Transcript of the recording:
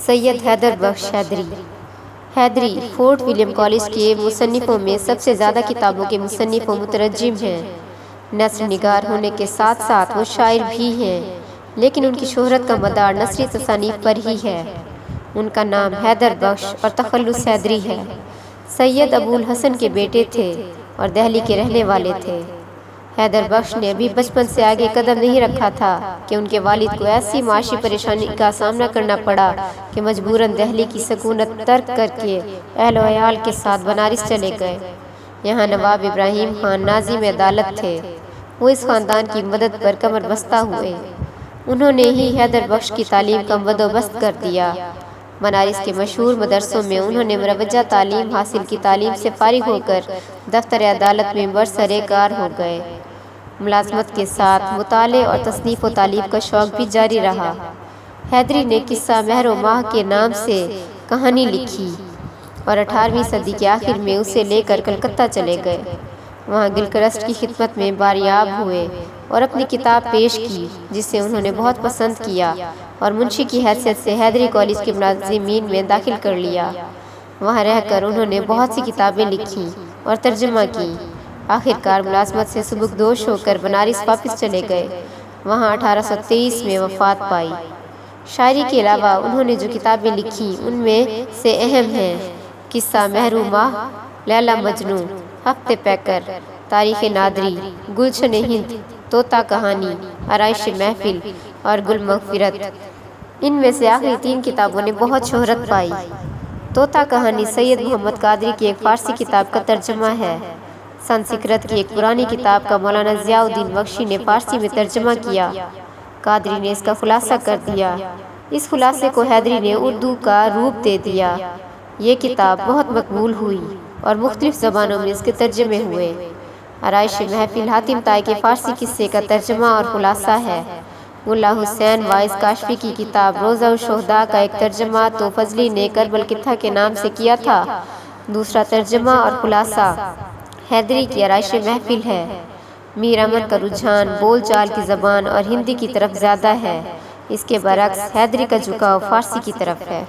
سید حیدر بخش حیدری۔ حیدری fort William college کے مصنفوں میں سب سے زیادہ کتابوں کے مصنف و مترجم ہیں۔ نثر نگار ہونے کے ساتھ ساتھ وہ شاعر بھی ہیں، لیکن ان کی شہرت کا مدار نثری تصانیف پر ہی ہے۔ ان کا نام حیدر بخش اور تخلص حیدری ہے۔ سید ابو الحسن کے بیٹے تھے اور دہلی کے رہنے والے تھے۔ حیدر بخش نے ابھی بچپن سے آگے قدم نہیں رکھا تھا کہ ان کے والد کو ایسی معاشی پریشانی کا سامنا کرنا پڑا کہ مجبوراً دہلی کی سکونت ترک کر کے اہل و عیال کے ساتھ بنارس چلے گئے۔ یہاں نواب ابراہیم خان ناظم عدالت تھے۔ وہ اس خاندان کی مدد پر کمر بستہ ہوئے۔ انہوں نے ہی حیدر بخش کی تعلیم کا بندوبست کر دیا۔ بنارس کے مشہور مدرسوں میں انہوں نے مروجہ تعلیم حاصل کی۔ تعلیم سے فارغ ہو کر دفتر عدالت میں برسر کار ہو گئے۔ ملازمت کے ساتھ مطالعے اور تصنیف و تالیف کا شوق بھی جاری رہا۔ حیدری نے قصہ مہر و ماہ کے نام سے کہانی لکھی اور 18ویں صدی کے آخر میں اسے لے کر کلکتہ چلے گئے۔ وہاں گلکرسٹ کی خدمت میں باریاب ہوئے اور اپنی کتاب پیش کی، جسے انہوں نے بہت پسند کیا اور منشی کی حیثیت سے حیدری کالج کے ملازمین میں داخل کر لیا۔ وہاں رہ کر انہوں نے بہت سی کتابیں لکھیں اور ترجمہ کی۔ آخر کار ملازمت سے سبکدوش ہو کر بنارس واپس چلے گئے۔ وہاں 1823 میں وفات پائی۔ شاعری کے علاوہ انہوں نے جو کتابیں لکھیں ان میں سے اہم ہیں قصہ مہر و ماہ، لیلا مجنوں، ہفتے پیکر، تاریخ نادری، گلشن ہند، طوطا کہانی، آرائش محفل اور گل مغفرت۔ ان میں سے آخری 3 کتابوں نے بہت شہرت پائی۔ طوطا کہانی سید محمد قادری کی ایک فارسی کتاب کا ترجمہ ہے۔ سنسکرت کی ایک پرانی کتاب کا مولانا ضیاء الدین بخشی نے فارسی میں ترجمہ کیا۔ قادری نے اس کا خلاصہ کر دیا۔ اس خلاصے کو حیدری نے اردو کا روپ دے دیا۔ یہ کتاب بہت مقبول ہوئی اور مختلف زبانوں میں اس کے ترجمے ہوئے۔ آرائش محفل حاتم طائی کے فارسی قصے کا ترجمہ اور خلاصہ ہے۔ ملا حسین وائس کاشفی کی کتاب روضہ الشہداء کا ایک ترجمہ تو فضلی نے کربل کتھا کے نام سے کیا تھا۔ دوسرا ترجمہ اور خلاصہ حیدری کی آرائش محفل ہے۔ میر امن کا رجحان بول چال کی زبان اور ہندی کی طرف زیادہ ہے۔ اس کے برعکس حیدری کا جھکاؤ فارسی کی طرف ہے۔